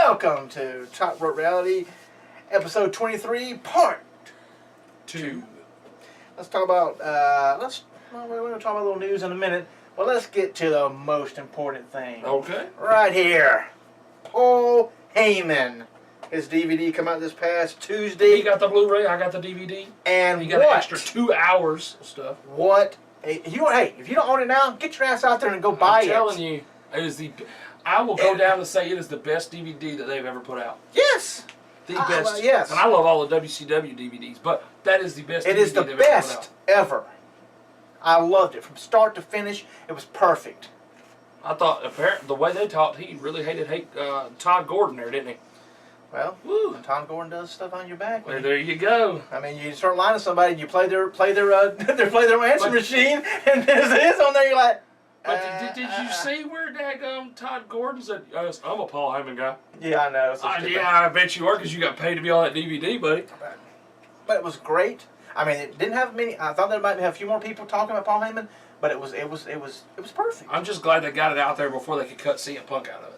Welcome to Top Rope Reality, episode 23, part 2. Let's talk about, we're going to talk about a little news in a minute, but let's get to the most important thing. Okay. Right here. Paul Heyman. His DVD come out this past Tuesday. He got the Blu-ray, I got the DVD. And he got an extra 2 hours of stuff. If you don't own it now, get your ass out there and go buy it. I'm telling you, it is I will go down and say it is the best DVD that they've ever put out. Yes. The best. Yes. And I love all the WCW DVDs, but that is the best DVD they've ever put out. It is the best ever. I loved it from start to finish. It was perfect. I thought apparently the way they talked, he really hated Todd Gordon there, didn't he? Well, when Todd Gordon does stuff on your back. Well, there you go. I mean, you start lying to somebody and you play their answer machine, and there's his on there. You're like. But did you see where Todd Gordon said, I'm a Paul Heyman guy? Yeah, I know. Yeah, I bet you are because you got paid to be on that DVD, buddy. But it was great. I mean, it didn't have many. I thought there might have a few more people talking about Paul Heyman, but it was perfect. I'm just glad they got it out there before they could cut CM Punk out of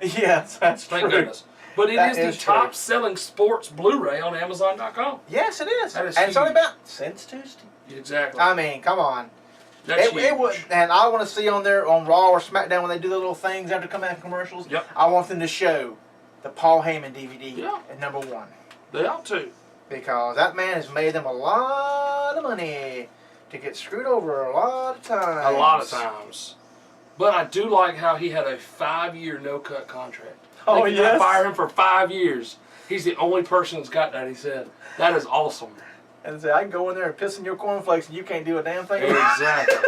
it. Yes, that's true. Thank goodness. But it is the top-selling sports Blu-ray on Amazon.com. Yes, it is. That is and huge. it's only about since Tuesday. Exactly. I mean, come on. That's huge. It would, and I want to see on there on Raw or SmackDown when they do the little things after coming out of commercials. Yep. I want them to show the Paul Heyman DVD at number 1. They ought to. Because that man has made them a lot of money to get screwed over a lot of times. A lot of times. But I do like how he had a 5-year no-cut contract. Oh, they yes. fire him for 5 years. He's the only person that's got that, he said. That is awesome. And say, I can go in there and piss in your cornflakes and you can't do a damn thing. Exactly.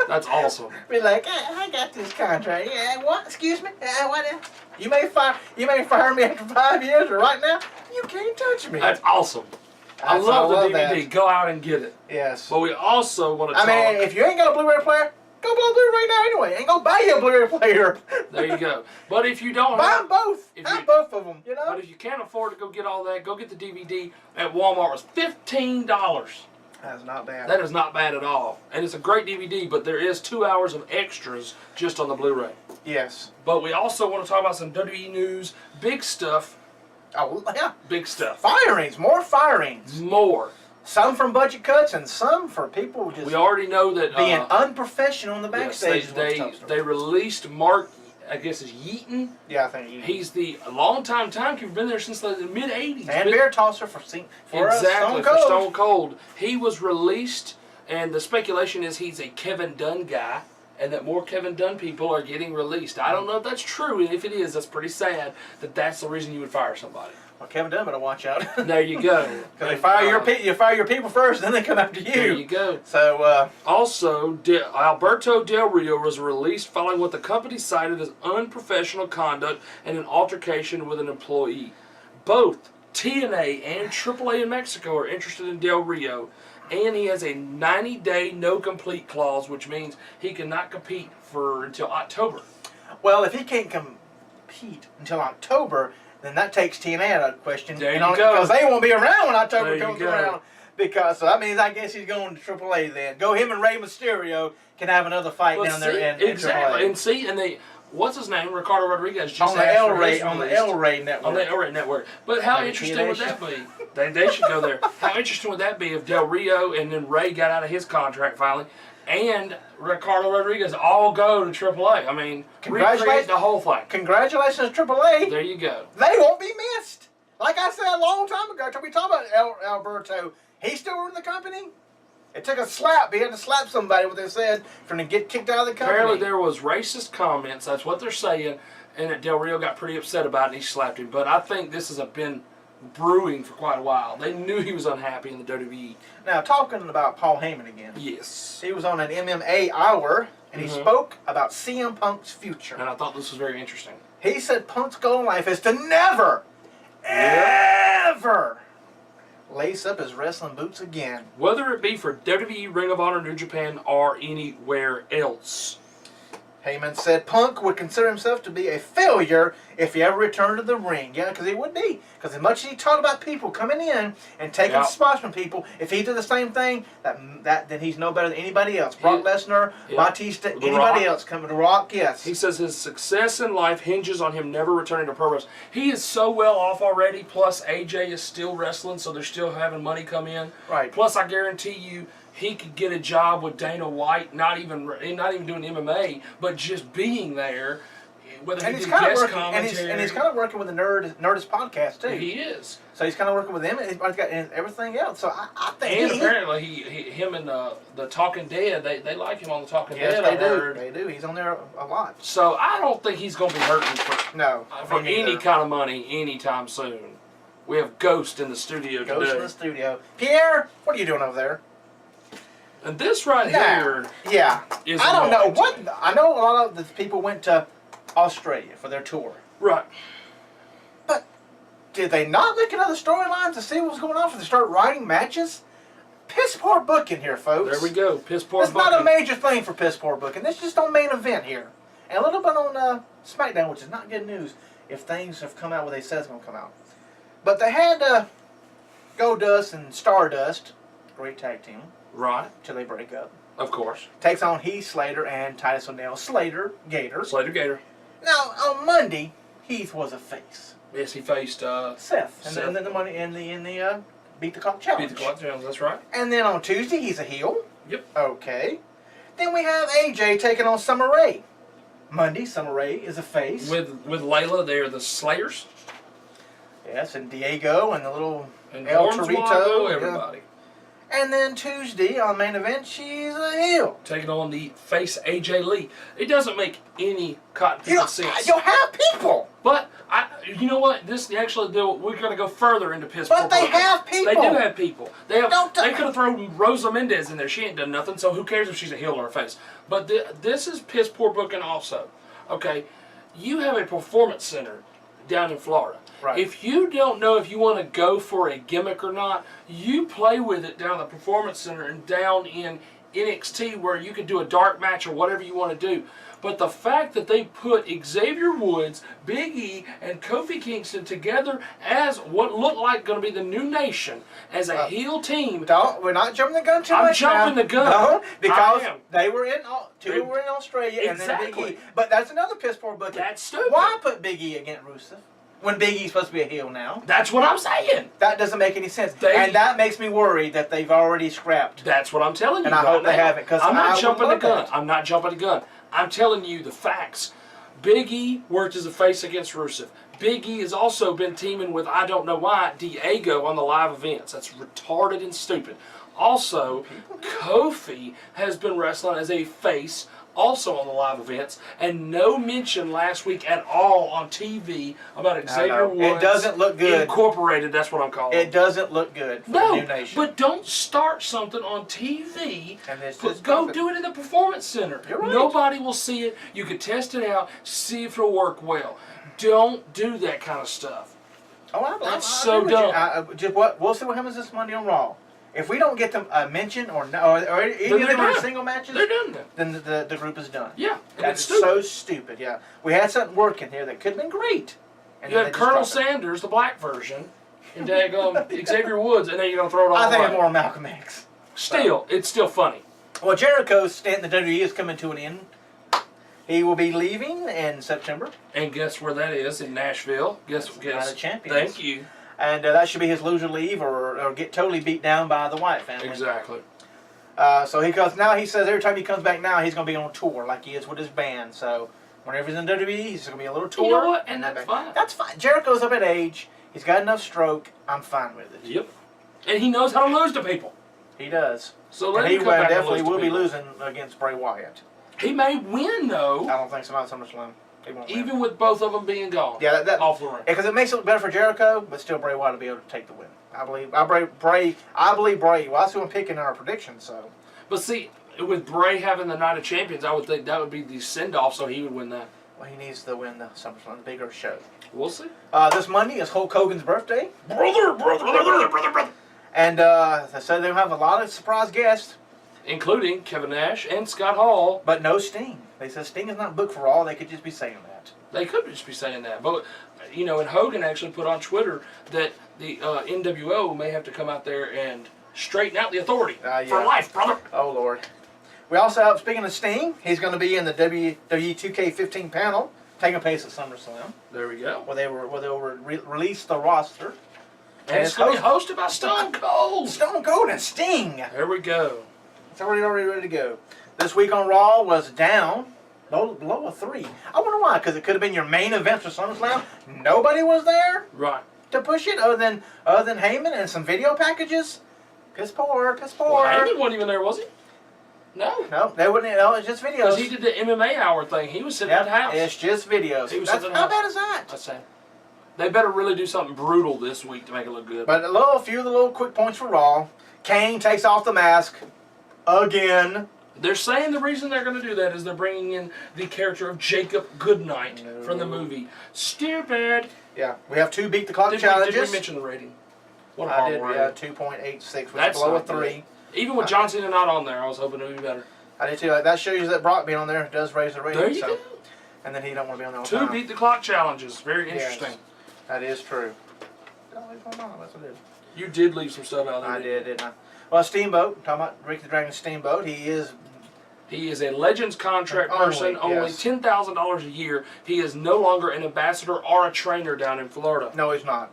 That's awesome. Be like, I got this contract. Yeah, what? Excuse me? What? You may fire me after 5 years, but right now, you can't touch me. That's awesome. I love the DVD. That. Go out and get it. Yes. But we also want to talk. I mean, if you ain't got a Blu-ray player, go buy a Blu-ray now anyway. And go buy you a Blu-ray player. There you go. But if you don't buy them both. Have both of them, you know? But if you can't afford to go get all that, go get the DVD at Walmart. It's $15. That's not bad. That is not bad at all. And it's a great DVD, but there is 2 hours of extras just on the Blu-ray. Yes. But we also want to talk about some WWE news. Big stuff. Oh, yeah. Big stuff. Firings. More firings. More. Some from budget cuts and some for people just... We already know that... being unprofessional in the backstage. Yes, they released Mark, I guess it's Yeaton. Yeah, I think Yeaton. He's the longtime timekeeper, been there since the mid-'80s. And bear tosser for exactly, Stone Cold. For Stone Cold. He was released, and the speculation is he's a Kevin Dunn guy, and that more Kevin Dunn people are getting released. I don't know if that's true, and if it is, that's pretty sad that that's the reason you would fire somebody. Well, Kevin Dunn better watch out. There you go. Because you fire your people first, then they come after you. There you go. So also, Alberto Del Rio was released following what the company cited as unprofessional conduct and an altercation with an employee. Both TNA and AAA in Mexico are interested in Del Rio, and he has a 90-day no-compete clause, which means he cannot compete until October. Well, if he can't compete until October, then that takes TNA out of the question. There you go. Because they won't be around when October comes around. Because so that means I guess he's going to AAA then. Go him and Rey Mysterio can have another fight down there in exactly. AAA. And what's his name? Ricardo Rodriguez just on the El Rey network. On the El Rey network. But how interesting would that be? They should go there. How interesting would that be if Del Rio and then Rey got out of his contract finally, and Ricardo Rodriguez all go to AAA? I mean, recreate the whole thing. Congratulations, AAA. There you go. They won't be missed. Like I said a long time ago, we talked about Alberto. He's still running the company. It took a slap. He had to slap somebody, what they said, for him to get kicked out of the company. Apparently there was racist comments. That's what they're saying. And that Del Rio got pretty upset about it and he slapped him. But I think this has been brewing for quite a while. They knew he was unhappy in the WWE. Now, talking about Paul Heyman again. Yes. He was on an MMA Hour, and he spoke about CM Punk's future. And I thought this was very interesting. He said Punk's goal in life is to never, ever lace up his wrestling boots again. Whether it be for WWE, Ring of Honor, New Japan, or anywhere else. Heyman said Punk would consider himself to be a failure if he ever returned to the ring. Yeah, because he would be. Because as much as he talked about people coming in and taking spots from people, if he did the same thing, then he's no better than anybody else. Brock Lesnar, Batista, anybody else coming to Rock, yes. He says his success in life hinges on him never returning to pro wrestling. He is so well off already, plus AJ is still wrestling, so they're still having money come in. Right. Plus, I guarantee you, he could get a job with Dana White, not even doing MMA, but just being there. Whether he did guest commentary, and he's kind of working with the Nerdist podcast too. He is. So he's kind of working with them, and he's got everything else. So I think. And apparently, him and the Talking Dead, they like him on the Talking Dead. They do. He's on there a lot. So I don't think he's going to be hurting for any kind of money anytime soon. We have Ghost in the studio today. Ghost in the studio. Pierre, what are you doing over there? And this right here, is I don't know what. I know a lot of the people went to Australia for their tour. Right. But did they not look at other storylines to see what was going on? For they start writing matches? Piss poor booking here, folks. There we go. Piss poor booking. It's not a major thing for piss poor booking. This is just on main event here, and a little bit on SmackDown, which is not good news if things have come out what they said it's going to come out. But they had Goldust and Stardust, great tag team. Right. Till they break up. Of course. Takes on Heath Slater and Titus O'Neil. Slater Gator. Now, on Monday, Heath was a face. Yes, he faced Seth. And then the money in the Beat the Clock Challenge. Beat the Clock Challenge, that's right. And then on Tuesday, he's a heel. Yep. Okay. Then we have AJ taking on Summer Rae. Monday, Summer Rae is a face. With Layla, they're the Slayers. Yes, and Diego and the little and El Torito. Everybody. And then Tuesday, on main event, she's a heel. Taking on the face AJ Lee. It doesn't make any cotton sense. You'll have people. But, you know what? This actually, we're going to go further into piss poor. But they have people. They do have people. They could have thrown Rosa Mendez in there. She ain't done nothing, so who cares if she's a heel or a face? But this is piss poor booking also. Okay? You have a performance center down in Florida. Right. If you don't know if you want to go for a gimmick or not, you play with it down the Performance Center and down in NXT where you can do a dark match or whatever you want to do. But the fact that they put Xavier Woods, Big E, and Kofi Kingston together as what looked like going to be the new nation as a heel team. We're not jumping the gun too much. I'm jumping the gun. No, because they were in Australia exactly. And then Big E. But that's another piss poor booking. That's stupid. Why put Big E against Rusev when Big E's supposed to be a heel now? That's what I'm saying. That doesn't make any sense. And that makes me worried that they've already scrapped. That's what I'm telling you. And I hope they haven't. I'm not jumping the gun. I'm not jumping the gun. I'm telling you the facts. Big E worked as a face against Rusev. Big E has also been teaming with, I don't know why, Diego on the live events. That's retarded and stupid. Also, Kofi has been wrestling as a face also on the live events, and no mention last week at all on TV about Xavier Woods. It doesn't look good. Incorporated, that's what I'm calling it. It doesn't look good for the new nation. But don't start something on TV. And go do it in the Performance Center. You're right. Nobody will see it. You can test it out, see if it'll work well. Don't do that kind of stuff. That's so dumb. We'll see what happens this Monday on Raw. If we don't get them a mention or any of them are single matches, they're done then the group is done. Yeah, that's so stupid. Yeah, we had something working here that could have been great. And you had Colonel Sanders, the black version, and Xavier Woods, and then you're gonna throw it all. I think away. it's more Malcolm X. Still, it's still funny. Well, Jericho's stint in the WWE is coming to an end. He will be leaving in September. And guess where that is? In Nashville. Guess. The Champions. Thank you. And that should be his loser leave or get totally beat down by the Wyatt family. Exactly. So he says every time he comes back now, he's going to be on tour like he is with his band. So whenever he's in WWE, he's going to be a little tour. You know what? And that's fine. That's fine. Jericho's up in age. He's got enough stroke. I'm fine with it. Yep. And he knows how to lose to people. He does. So let him come back definitely and will lose be to losing against Bray Wyatt. He may win, though. I don't think so. Not SummerSlam. Even with both of them being gone. Yeah, off the ring. Because it makes it better for Jericho, but still Bray Wyatt will be able to take the win. I believe Bray. Well, that's who I'm picking in our predictions. So. But see, with Bray having the Night of Champions, I would think that would be the send-off, so he would win that. Well, he needs to win the SummerSlam, the bigger show. We'll see. This Monday is Hulk Hogan's birthday. Brother. And they said they'll have a lot of surprise guests. including Kevin Nash and Scott Hall. But no Sting. They said Sting is not booked for Raw. They could just be saying that. They could just be saying that. But, and Hogan actually put on Twitter that the NWO may have to come out there and straighten out the Authority for life, brother. Oh, Lord. We also have, speaking of Sting, he's going to be in the WWE 2K15 panel, taking place at SummerSlam. There we go. Where they will release the roster. And it's going to be hosted by Stone Cold. Stone Cold and Sting. There we go. It's already ready to go. This week on Raw was down, below a 3. I wonder why, because it could have been your main event for SummerSlam. Nobody was there Right. to push it other than Heyman and some video packages. Piss poor. Well, Heyman wasn't even there, was he? No, they wouldn't. No, it's just videos. Because he did the MMA hour thing. He was sitting at the house. It's just videos. How bad is that? That's sad. They better really do something brutal this week to make it look good. But a few of the little quick points for Raw. Kane takes off the mask again. They're saying the reason they're going to do that is they're bringing in the character of Jacob Goodnight from the movie. Stupid. Yeah, we have 2 beat the clock Did challenges. we mention the rating? What a I did. horrible Yeah, rating. 2.86, which That's is below a not 3. good. Even with John Cena not on there, I was hoping it would be better. I did too. That shows you that Brock being on there does raise the rating. There you go. And then he don't want to be on there all the 2 time. beat the clock challenges. Very interesting. Yes, that is true. Don't leave one on. That's what it is. You did leave some stuff out there. I did, didn't I? Well, Steamboat. Talking about Ricky the Dragon Steamboat. He is a Legends contract person, only yes. $10,000 a year. He is no longer an ambassador or a trainer down in Florida. No, he's not.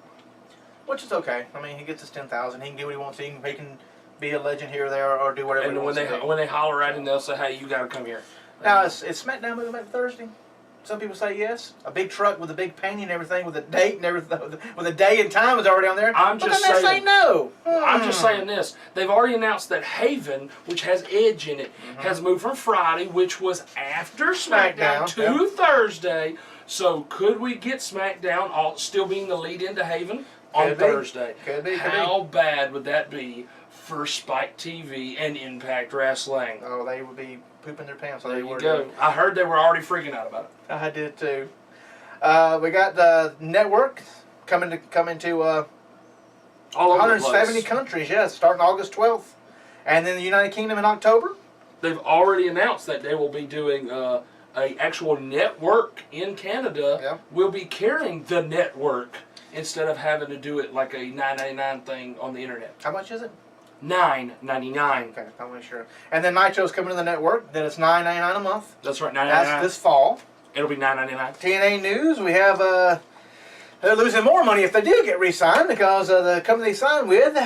Which is okay. I mean, he gets his $10,000. He can do what he wants. He can be a legend here or there, or do whatever. And he wants to do. when they holler at him, they'll say, "Hey, you got to come here." Now, is SmackDown moving back Thursday? Some people say yes. A big truck with a big painting and everything, with a date and everything, with a day and time is already on there. I'm just saying. Say no. I'm just saying this. They've already announced that Haven, which has Edge in it, has moved from Friday, which was after SmackDown, to Thursday. So could we get SmackDown still being the lead into Haven on Thursday? Could be. How bad would that be for Spike TV and Impact Wrestling? Oh, they would be pooping their pants. There you go. I heard they were already freaking out about it. I did too. We got the network coming to all over 170 the place. countries. Yes, starting August 12th, and then the United Kingdom in October. They've already announced that they will be doing a actual network in Canada. Yeah. Will be carrying the network instead of having to do it like a $9.99 thing on the internet. How much is it? $9.99. Okay, I'm not sure. And then Nitro's coming to the network. Then it's $9.99 a month. That's right, $9.99. That's this fall. It'll be $9.99. TNA News, we have they're losing more money if they do get re-signed because the company they signed with,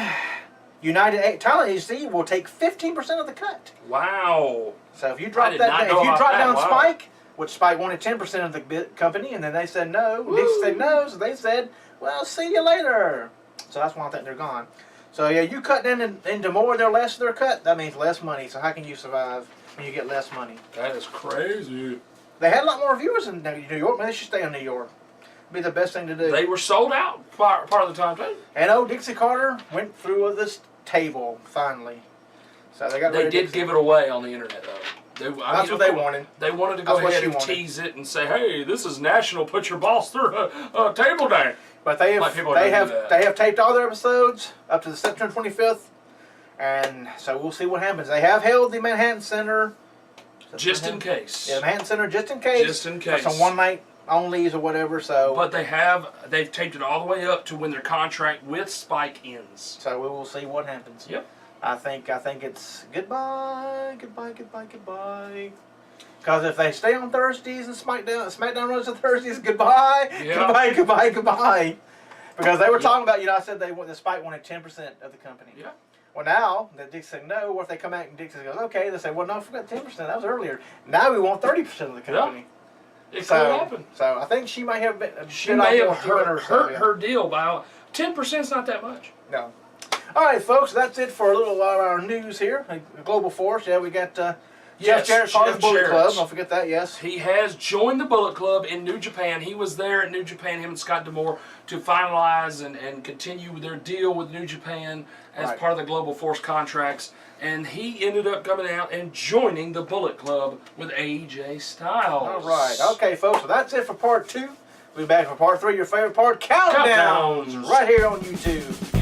United Talent Agency, will take 15% of the cut. Wow. So if you drop down Spike, which Spike wanted 10% of the company, and then they said no, Dixie said no, so they said, well, see you later. So that's why I think they're gone. So yeah, you cut into more, they're less of their cut, that means less money. So how can you survive when you get less money? That is crazy. They had a lot more viewers in New York. Maybe they should stay in New York. It'd be the best thing to do. They were sold out part of the time too. And old Dixie Carter went through this table finally. So they got. They did give it away on the internet though. That's what they wanted. They wanted to go ahead and tease it and say, "Hey, this is national. Put your boss through a table down." But they have taped all their episodes up to the September 25th, and so we'll see what happens. They have held the Manhattan Center. Just in case. Yeah, Manhattan Center, just in case. Just in case. For some one-night onlys or whatever. So. But they've taped it all the way up to when their contract with Spike ends. So we will see what happens. Yep. I think it's goodbye. Because if they stay on Thursdays and SmackDown runs on Thursdays, goodbye, yeah. goodbye. Because they were talking about, I said the Spike wanted 10% of the company. Yeah. Well, now that Dixie said no, what if they come back and Dixie goes, okay? They say, well, no, I forgot 10%. That was earlier. Now we want 30% of the company. Yeah. It could happen. So I think she might have been. She may have hurt her deal by 10%. Is not that much. No. All right, folks, that's it for a little of our news here. Global Force. Yeah, we got. Jeff Jarrett's part of the Bullet Club. Don't forget that, yes. He has joined the Bullet Club in New Japan. He was there at New Japan, him and Scott D'Amore, to finalize and continue their deal with New Japan as part of the Global Force contracts. And he ended up coming out and joining the Bullet Club with AJ Styles. All right. Okay, folks, so that's it for part 2. We'll be back for part 3, your favorite part, Countdowns, right here on YouTube.